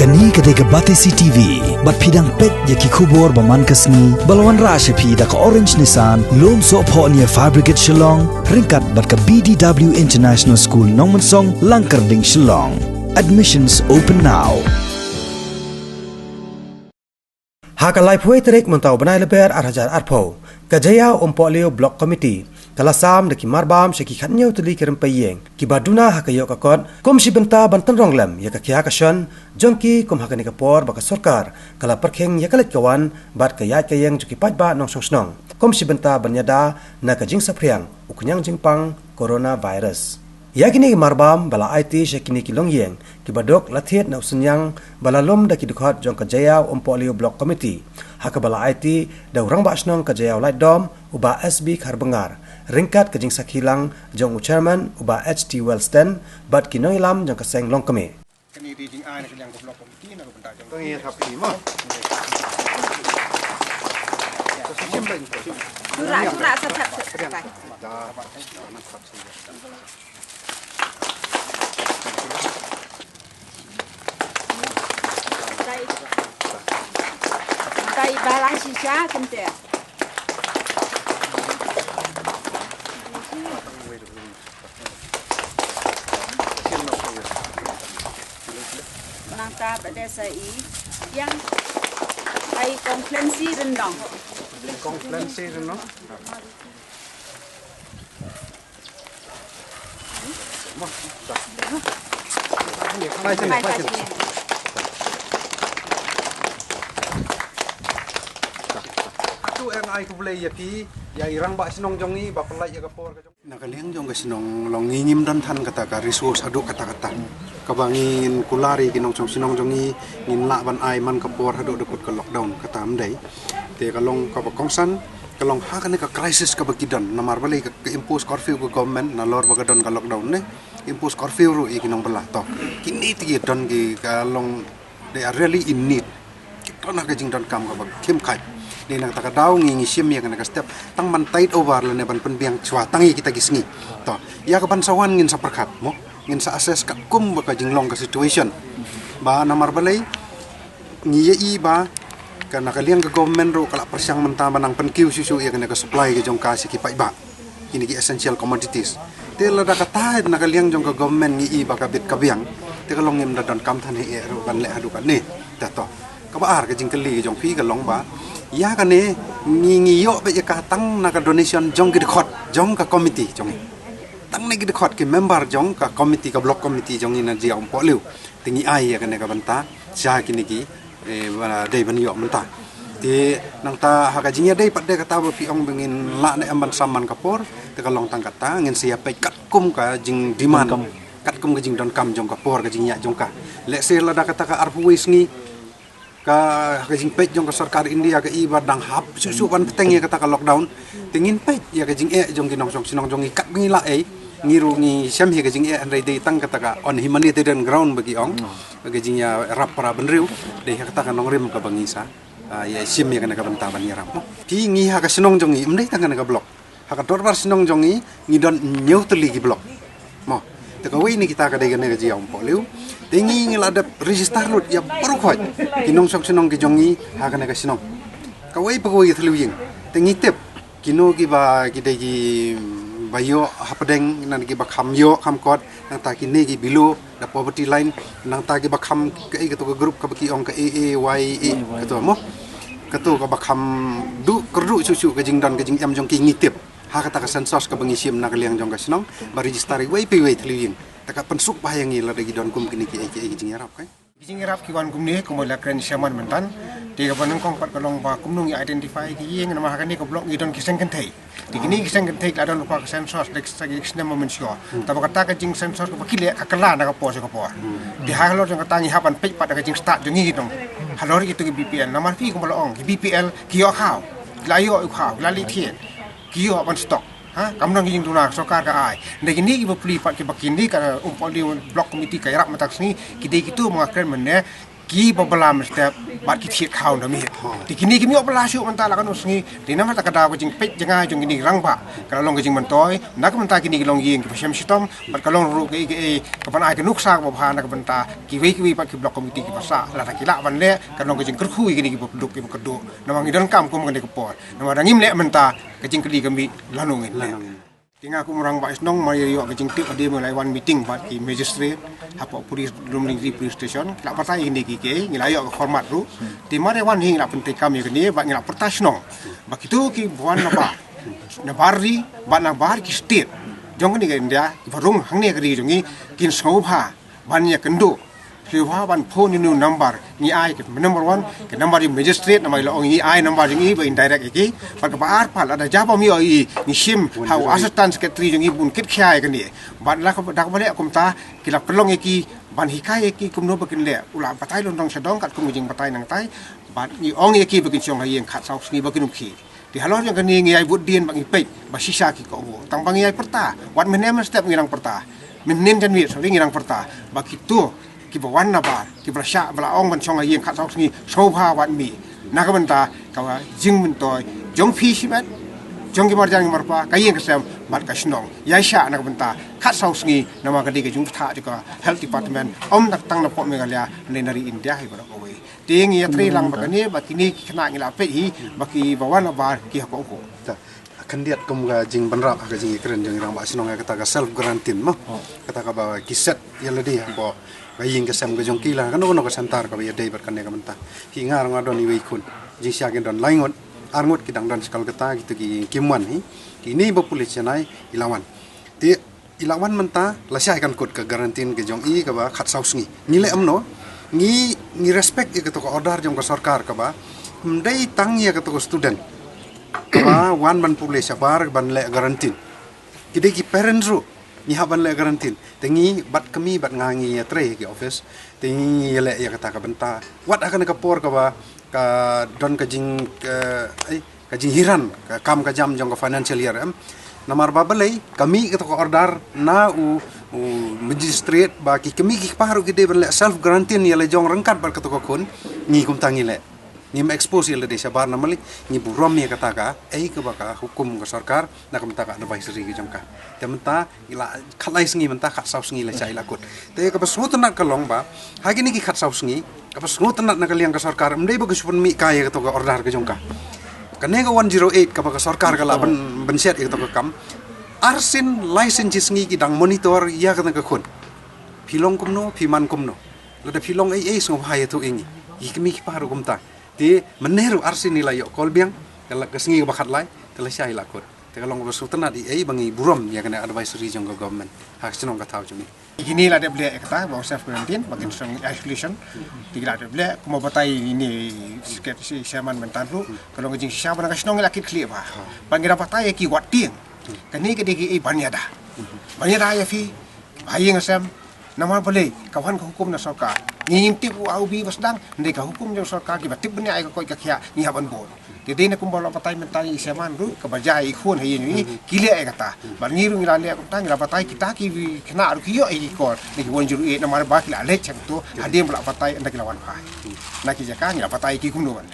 Kani kadega Batesi TV, bat pidang pet yaki kubor baman kasni, balawan rasha pi da ka Orange Nissan, lom so po niya Fabricate Shillong, ringkat bat ka BDW International School Nongmansong, Langkarding Shillong. Admissions open now. Haka live way terik mentau benai leber arhajar arpo. Kajaya Polio Block Committee. Kalasam deki marbam syaki khatnyau tuli kerem payeng. Kibaduna haka yok akot. Kom si benta banten ronglem ya kakya kasyon. Jongki kom haka nikapor baka sorkar. Kala perkheng ya kalit kawan bat kayat kayeng juki pajba nong song snong. Kom si benta banyada na kajing sapriang ukunyang jingpang coronavirus. Ya kini marbam bala IT syakini kilong yeng kibadok lathiat na usunyang bala lom da kidukhat jong Kajaya Polio Block Committee haka bala IT da urang ba snong Kajaya light dom uba SB Kharbengar ringkat kajing sakhilang jong chairman uba HT Wellston bat kinong ilam jong kaseng long kami kini di jing ai nak yang Block Committee nak benda jong ngi thap ki mo Surat setap sepai. Tay barang sisa kente. Nangta pada sai yang ai konflensi rendang. konferensi no tu yang ai ku boleh ya pi ya irang ba sinong jongi ba pelai ya kapor ka jong nakaliang jong ka sinong long ngim dan than kata ka resource aduk kata-kata kabangin kulari kinong sinong jongi ngin la ban ai man kapor aduk dekut ka lockdown kata amdai te kalong ka kongsan kalong ha kan ka crisis ka bagidan namar bali ka impose curfew ka government na lor bagadon ka lockdown ne impose curfew ru ikinong bala to kini ti don ki kalong they are really in need kita nak jing don kam ka kim khai ni nak ta daw ngi sim ya kan ka step tang man tight over le ne ban penbiang chwa tangi kita gisngi to ya ka ban sawan ngin sa perkhat mo ngin sa assess ka kum ba ka jing long ka situation ba namar bali ngi ye ba karena kalian ke government ro kala persiang mentah manang penkiu susu ya kena ke supply ke jong kasi ki pai ba ini ki essential commodities te la da kata na kalian jong ke government ni ba ka bit kabiang te kalong ngim dan kam than he ro ban le adu kan ni ta to ka ba ar ke jing kali jong pi ka long ba ya kan ne ngi yo be ka tang na ka donation jong ki khot jong ka committee jong tang ne ki khot ki member jong ka committee ka block committee jong ina ji Polio tingi ai ya kan ka banta sha kini ki bana dei ban yo mentah ti nang ta ha ka jingya dei pat de kata ba pi ong bengin la ne amban saman kapor te kalong tang kata ngin sia pai kat kum ka jing diman kat kum ka jing don kam jong kapor ka jing ya jong ka le se la da kata ka arpuis ngi ka jing pet jong ka sarkar India ka iba dang hap susu ban peteng ya kata ka lockdown tingin pet ya ka jing jong kinong song sinong jong kat ngi la ngiru ngi syam hi ka jing andai dei tang kata ka on humanitarian ground bagi ong bagi jing ya rap para benriu dei kata ka nong rim ka bangisa ya sim ya kana ka banta ban yaram ti ngi ha ka sinong jongi mdei tang kana ka blok ha ka dorbar sinong jongi ngi don nyeu teli ki blok mo te ka wi ni kita ka dei kana ka ji Polio tingi ngi la da register lut ya baru khoi kinong sok sinong ki jongi ha kana ka sinong ka wi pa ko ki thlu ying tingi tep kino ki ba ki dei ki bayo hapadeng nan ki bakham yo kham kot nang ta ki ne ki below the poverty line nang ta ki bakham ke to group ka baki ong ka AAYE ka to mo ka to ka bakham du kerdu susu ka jing dan ka jing am jong ki ngitip ha kata ka sensos ka bangisim na kaliang jong ka sinong ba register wai pi wai thlin ta ka pensuk bayangi la dagi don kum kini ki jing yarap kai jing yarap ki wan kum ne ko la kren shaman mentan ti ka banang kong pat kalong ba kumnung identify ki yeng na ma ka ni ko blok ni don kiseng kentai Tigini kisang kentai ada lupa ke sensor dek sagi kisah memensio. Tapi kata kajing sensor ke bakile kakala nak kapor sekapor. Di halor yang katangi hapan pej pada kajing start jengi gitu. Halor itu ke BPL. Nama fi kumpulong ke BPL kio kau, layo kau, lali tiet, kio pan stok. Kamu nang kajing tunak sokar ke ai. Dek ini ibu peli pat ke bakini karena Polio Block Committee kaya rak matak sini. Kita itu mengakhiran mana ki babalam setiap bat ki thiet khaw na mi ti kini kimi opala shu man ta la kan usngi ti na ma ta kada ko jing pet janga jong kini rang ba ka long jing man toy na ka man ta kini long ying ki shem shitom bat ka long ru ki ka pan ai ka nuk sa ba bha na ka man ta ki we pat ki block committee ki pasa la ta ki la ban le ka long jing kru khui kini ki duk ki ka do na mang idon kam ko man ka por na ma ngim le man ta ka jing kli kami lanungin le tinga ku murang ba isnong mari yo ka jing tip ade mulai one meeting bat ki magistrate hapo police rumling di police station la patai ini ki ke ngilayo ka format ru ti mare wan hing la penting kami ke ni ba ngila pertasno ba kitu ki buan na bari ba na bar ki state jong ni ke india barung hang ne kri jongi kin sngopha ban ya kendo siwa ban phone ni number ni ai ke number 1 ke number di magistrate nama lo ni ai number ni ba indirect ki ba ka bar pal ada jaba mi oi ni sim how assistant secretary jongi bun kit khai ke ni ba la ka dak ba le kum ta kila pelong ki ban hikai ki kum no bakin le ula patai lon dong sedong kat kum jing patai nang tai ba ni ong ki bakin chong ha yeng khat sau sni bakin ki di halor yang kani ngi ai bud dien bang ipek ba sisa ki ko tang bang ai perta wat menem step ngirang perta menem jan wi so ngirang perta ba kitu ki bawan na ba ki brasha bla ong ban chong ayeng khat sau sni sobha wat mi na ka ban ta ka wa jing mun toy jong phi si bat jong ki marjang marpa ka yeng kasam bat ka snong ya sha na ka ban ta khat sau sni na ma ka di ka jung tha ji ka health department om nak tang na po me galia ne nari india hi ba ko we ting ya tri lang ba ka ni ba kini kena ngila pe hi ba ki bawan na ba ki ha ko akan diat kum ga jing banrap ga jing keren jing rang ba sinong ga kata ga self guaranteed mo kata ka ba kiset ya ledi bo ga ying ga sam ga jong kila kan no ga santar ka ba dei ber kan ne ga menta hi ngar nga don iwi kun jing sia gen don laingot arngot ki dang don skal kata gitu ki kimwan hi kini ba pulis nai ilawan ti ilawan menta la sia kan kut ka garantin ga jong i ka ba khat saus ngi ni le amno ni respect ke to order jong ka sarkar ka ba mdai tang ya ka to student ba wan ban pulis sabar ban le garantin kide ki parents ru ni haban le garantin tengi bat kami bat ngangi ya tre ki office tengi le ya kata ka benta wat akan ka por ka ba ka don ka jing ka jing hiran ka kam ka jam jong ka financial year namar babalai kami ka to order na u magistrate ba ki kami ki paru ki de le self garantin ya le jong rangkat bar ka to kon ni kum tangi le ni expose ile desa bar namali ni burom ya kata ka ka baka hukum ka sarkar na ka menta ka advisory ki jongka te menta ila khalai sngi menta khat sau sngi le chai lakut te ka basut na ka long ba hagi ni ki khat sau sngi ka basut na ka liang ka sarkar mdei ba kusupun mi ka ya to ka order ka jongka ka nega 108 ka baka sarkar ka la ban set ya to ka kam arsin license sngi ki dang monitor ya ka ka khun philong kumno phiman kumno lada philong ai so bhai to ingi ikmi ki paru kumta ti meneru arsi nilai yo kolbiang kalau kesengi bakat lai telasai lakut te kalau ngobas sultan di bangi buram ya kena advisory jong government hak senong ka tau jumi Gini lah dia beli kata bahawa self quarantine bagian strong isolation. Tiga lah dia beli kuma batai ini sikit si siaman mentan tu kalau ngajing siapa nak senong lagi clear bah. Panggil batai ki wat tiang. Kini ke digi banyada. Banyada ya fi bayang asam nama boleh kawan ke hukum na sarkar. Ngintip au bi basdang ndai ka hukum jong sarkar ki batip benya ai ka koi ka khia ni haban bon. Jadi nak kumpul batai mentai siaman tu keberjaya ikut hari ini kile ai kata. Bangiru ngira le kata ngira batai kita ki kena ru kiyo ai ikut. Ni won juru e nama ba kila le cek tu hadim bla batai ndak lawan pai. Nak ki jaka ngira batai ki kumno ban.